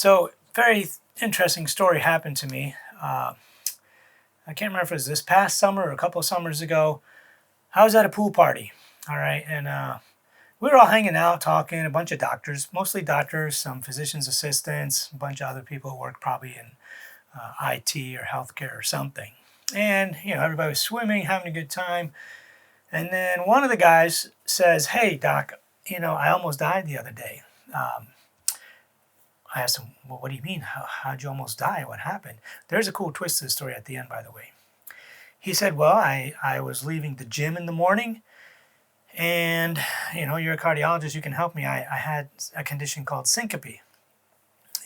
So, very interesting story happened to me. I can't remember if it was this past summer or a couple of summers ago. I was at a pool party, all right, and we were all hanging out, talking. A bunch of doctors, mostly doctors, some physicians' assistants, a bunch of other people who work probably in IT or healthcare or something. And everybody was swimming, having a good time. And then one of the guys says, "Hey, doc, I almost died the other day." I asked him, "Well, what do you mean? How'd you almost die? What happened?" There's a cool twist to the story at the end, by the way. He said, "Well, I was leaving the gym in the morning, and you're a cardiologist, you can help me. I had a condition called syncope,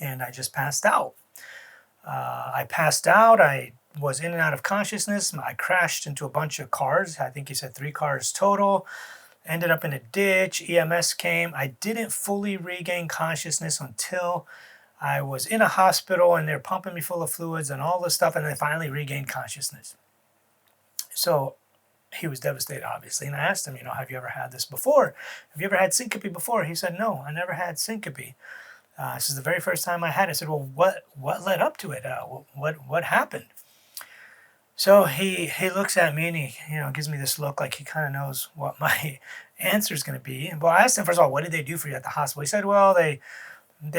and I just passed out. I passed out. I was in and out of consciousness. I crashed into a bunch of cars. I think he said 3 cars total. Ended up in a ditch. EMS came. I didn't fully regain consciousness until I was in a hospital, and they're pumping me full of fluids and all this stuff, and I finally regained consciousness." So he was devastated, obviously. And I asked him, "Have you ever had this before? Have you ever had syncope before?" He said, "No, I never had syncope. This is the very first time I had it." I said, "Well, what led up to it? What happened?" So he looks at me and he gives me this look like he kind of knows what my answer is going to be. Well, I asked him, first of all, "What did they do for you at the hospital?" He said, "Well, they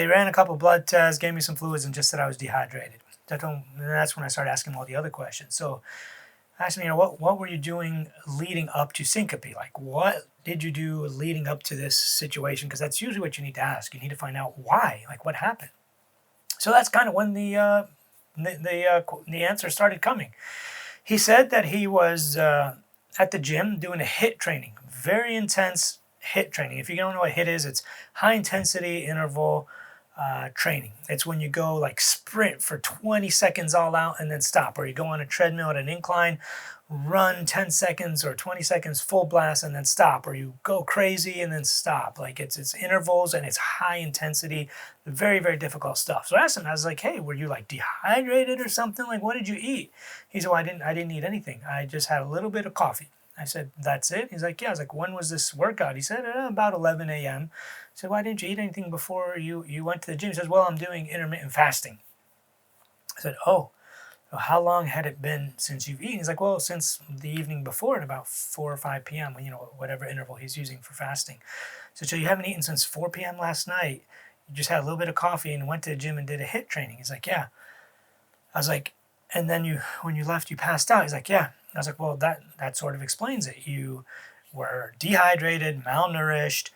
ran a couple blood tests, gave me some fluids, and just said I was dehydrated." And that's when I started asking him all the other questions. So I asked him, what were you doing leading up to syncope? Like, what did you do leading up to this situation? Because that's usually what you need to ask. You need to find out why, like what happened. So that's kind of when the answer started coming. He said that he was at the gym doing a HIIT training, very intense HIIT training. If you don't know what HIIT is, it's high intensity interval training. It's when you go like sprint for 20 seconds all out and then stop, or you go on a treadmill at an incline, run 10 seconds or 20 seconds full blast and then stop, or you go crazy and then stop. Like it's intervals and it's high intensity, very, very difficult stuff. So I asked him, I was like, "Hey, were you like dehydrated or something? Like, what did you eat?" He said, "Well, I didn't eat anything. I just had a little bit of coffee." I said, "That's it?" He's like, "Yeah." I was like, "When was this workout?" He said, "About 11 a.m. I said, "Why didn't you eat anything before you went to the gym?" He says, "Well, I'm doing intermittent fasting." I said, "Oh, well, how long had it been since you've eaten?" He's like, "Well, since the evening before at about 4 or 5 p.m., whatever interval he's using for fasting." So you haven't eaten since 4 p.m. last night? You just had a little bit of coffee and went to the gym and did a HIIT training? He's like, "Yeah." I was like, "And then when you left, you passed out?" He's like, "Yeah." I was like, "Well, that sort of explains it. You were dehydrated, malnourished,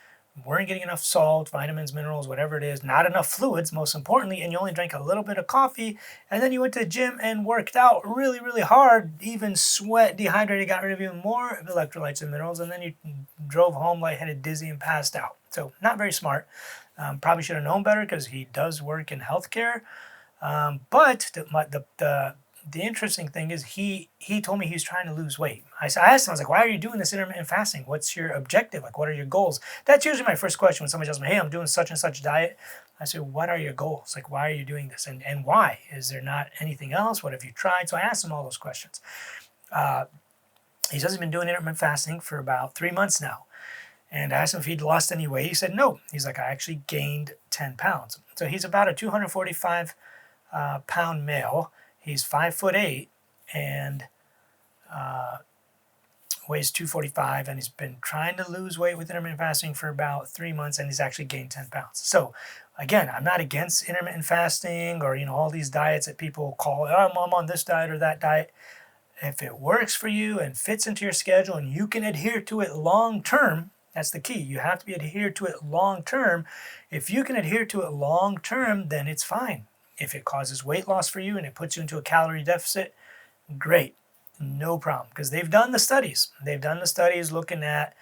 weren't getting enough salt, vitamins, minerals, whatever it is, not enough fluids, most importantly, and you only drank a little bit of coffee, and then you went to the gym and worked out really, really hard, even sweat, dehydrated, got rid of even more electrolytes and minerals, and then you drove home lightheaded, dizzy, and passed out." So not very smart. Probably should have known better because he does work in healthcare. But the interesting thing is he told me he was trying to lose weight. I asked him, I was like, "Why are you doing this intermittent fasting? What's your objective? Like, what are your goals?" That's usually my first question when somebody tells me, "Hey, I'm doing such and such diet." I say, "What are your goals? Like, why are you doing this? And why? Is there not anything else? What have you tried?" So I asked him all those questions. He says he's been doing intermittent fasting for about 3 months now. And I asked him if he'd lost any weight. He said no. He's like, "I actually gained 10 pounds. So he's about a 245 pound male. He's 5'8" and weighs 245, and he's been trying to lose weight with intermittent fasting for about 3 months, and he's actually gained 10 pounds. So again, I'm not against intermittent fasting or all these diets that people call, "Oh, I'm on this diet or that diet." If it works for you and fits into your schedule and you can adhere to it long term, that's the key. You have to be adhered to it long term. If you can adhere to it long term, then it's fine. If it causes weight loss for you and it puts you into a calorie deficit, great, no problem. Because they've done the studies. They've done the studies looking at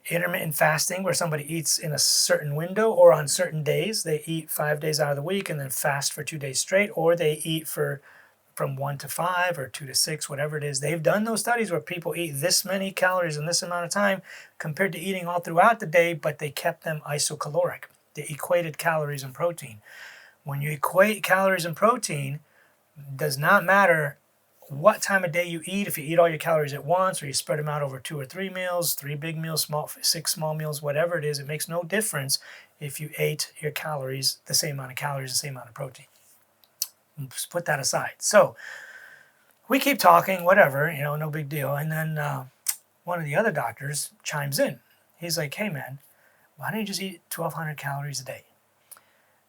intermittent fasting, where somebody eats in a certain window or on certain days. They eat 5 days out of the week and then fast for 2 days straight, or they eat from 1 to 5 or 2 to 6, whatever it is. They've done those studies where people eat this many calories in this amount of time compared to eating all throughout the day, but they kept them isocaloric. They equated calories and protein. When you equate calories and protein, it does not matter what time of day you eat. If you eat all your calories at once or you spread them out over 2 or 3 meals, 3 big meals, 6 small meals, whatever it is, it makes no difference. if you ate your calories, the same amount of calories, the same amount of protein. Just put that aside. So we keep talking, whatever, no big deal. And then one of the other doctors chimes in. He's like, hey man, why don't you just eat 1,200 calories a day?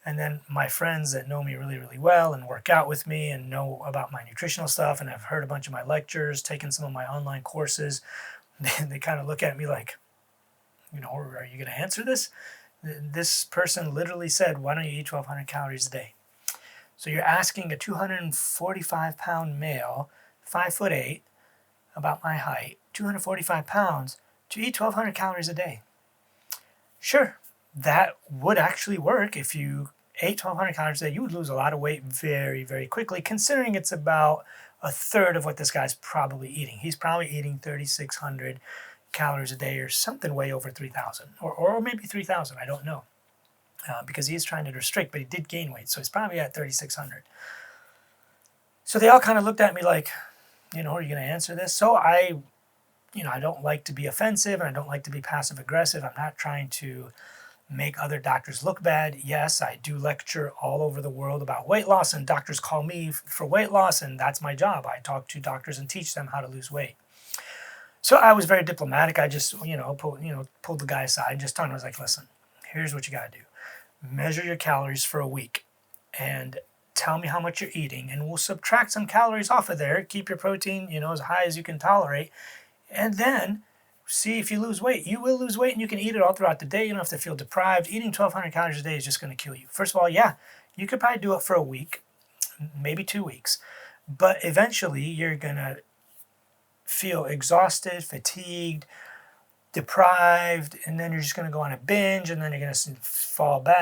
And then my friends that know me really, really well and work out with me and know about my nutritional stuff and have heard a bunch of my lectures, taken some of my online courses, they kind of look at me like, are you going to answer this? This person literally said, why don't you eat 1,200 calories a day? So you're asking a 245-pound male, 5'8", about my height, 245 pounds, to eat 1,200 calories a day. Sure, that would actually work. If you ate 1,200 calories a day, you would lose a lot of weight very, very quickly, considering it's about a third of what this guy's probably eating. He's probably eating 3,600 calories a day or something way over 3,000, or maybe 3,000, I don't know. Because he's trying to restrict, but he did gain weight, so he's probably at 3,600. So they all kind of looked at me like, are you going to answer this? So I don't like to be offensive, and I don't like to be passive aggressive. I'm not trying to make other doctors look bad. Yes, I do lecture all over the world about weight loss, and doctors call me for weight loss, and that's my job. I talk to doctors and teach them how to lose weight. So I was very diplomatic. I just, pulled the guy aside, just told him, I was like, listen, here's what you got to do. Measure your calories for a week and tell me how much you're eating, and we'll subtract some calories off of there. Keep your protein, as high as you can tolerate, and then see if you lose weight. You will lose weight, and you can eat it all throughout the day. You don't have to feel deprived. Eating 1,200 calories a day is just going to kill you. First of all, yeah, you could probably do it for a week, maybe 2 weeks, but eventually you're going to feel exhausted, fatigued, deprived, and then you're just going to go on a binge, and then you're going to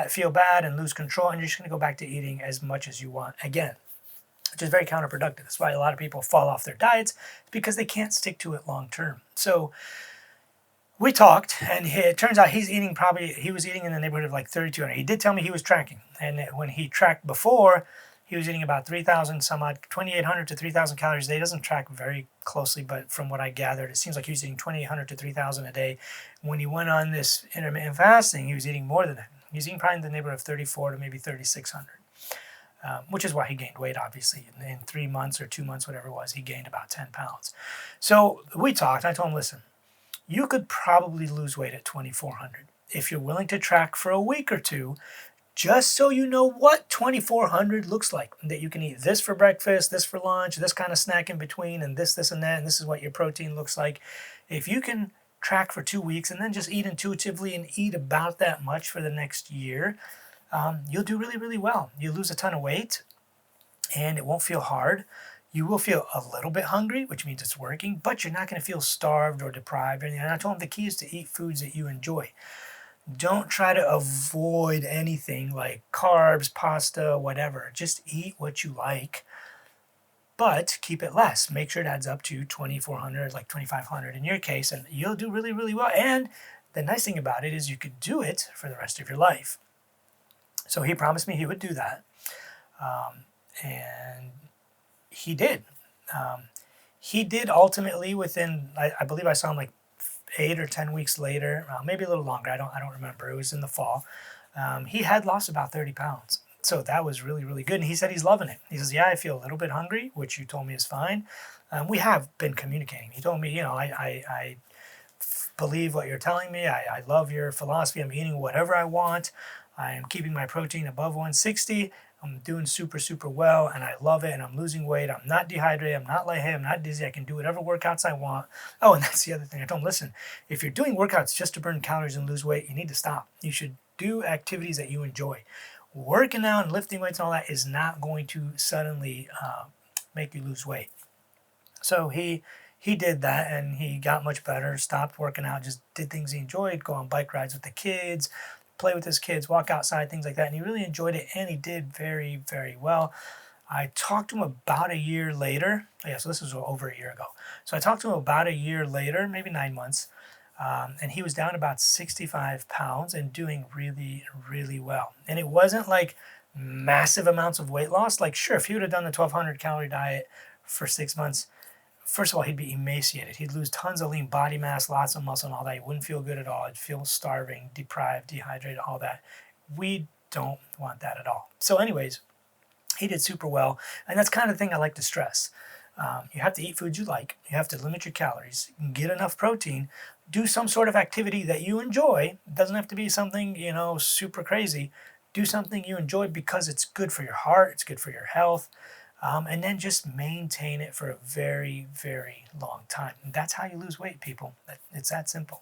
feel bad and lose control, and you're just going to go back to eating as much as you want again, which is very counterproductive. That's why a lot of people fall off their diets, because they can't stick to it long term. So we talked, and it turns out he was eating in the neighborhood of like 3,200. He did tell me he was tracking, and when he tracked before, he was eating about 3,000 some odd, 2,800 to 3,000 calories a day. He doesn't track very closely, but from what I gathered, it seems like he was eating 2,800 to 3,000 a day. When he went on this intermittent fasting, he was eating more than that. He was eating probably in the neighborhood of 34 to maybe 3,600, which is why he gained weight, obviously. In 3 months or 2 months, whatever it was, he gained about 10 pounds. So we talked. I told him, listen, you could probably lose weight at 2,400 if you're willing to track for a week or two, just so you know what 2,400 looks like, that you can eat this for breakfast, this for lunch, this kind of snack in between, and this and that, and this is what your protein looks like. If you can track for 2 weeks and then just eat intuitively and eat about that much for the next year, you'll do really, really well. You'll lose a ton of weight, and it won't feel hard. You will feel a little bit hungry, which means it's working, but you're not going to feel starved or deprived or anything. And I told him the key is to eat foods that you enjoy. Don't try to avoid anything like carbs, pasta, whatever. Just eat what you like, but keep it less. Make sure it adds up to 2,400, like 2,500 in your case, and you'll do really, really well. And the nice thing about it is you could do it for the rest of your life. So he promised me he would do that, and he did. He did ultimately within, I believe I saw him like 8 or 10 weeks later, maybe a little longer. I don't remember. It was in the fall. He had lost about 30 pounds. So that was really, really good. And he said he's loving it. He says, yeah, I feel a little bit hungry, which you told me is fine. We have been communicating. He told me, I believe what you're telling me. I love your philosophy. I'm eating whatever I want. I am keeping my protein above 160. I'm doing super, super well, and I love it, and I'm losing weight. I'm not dehydrated. I'm not lightheaded. I'm not dizzy. I can do whatever workouts I want. Oh, and that's the other thing. I told him, listen, if you're doing workouts just to burn calories and lose weight, you need to stop. You should do activities that you enjoy. Working out and lifting weights and all that is not going to suddenly make you lose weight. So he did that, and he got much better, stopped working out, just did things he enjoyed, go on bike rides with the kids, play with his kids, walk outside, things like that. And he really enjoyed it, and he did very, very well. I talked to him about a year later. Yeah, so this was over a year ago. So I talked to him about a year later, maybe 9 months, and he was down about 65 pounds and doing really, really well. And it wasn't like massive amounts of weight loss. Like, sure, if he would have done the 1,200 calorie diet for 6 months, first of all, he'd be emaciated. He'd lose tons of lean body mass, lots of muscle and all that. He wouldn't feel good at all. He'd feel starving, deprived, dehydrated, all that. We don't want that at all. So anyways, he did super well. And that's kind of the thing I like to stress. You have to eat foods you like. You have to limit your calories. Get enough protein. Do some sort of activity that you enjoy. It doesn't have to be something, super crazy. Do something you enjoy because it's good for your heart. It's good for your health. And then just maintain it for a very, very long time. And that's how you lose weight, people. It's that simple.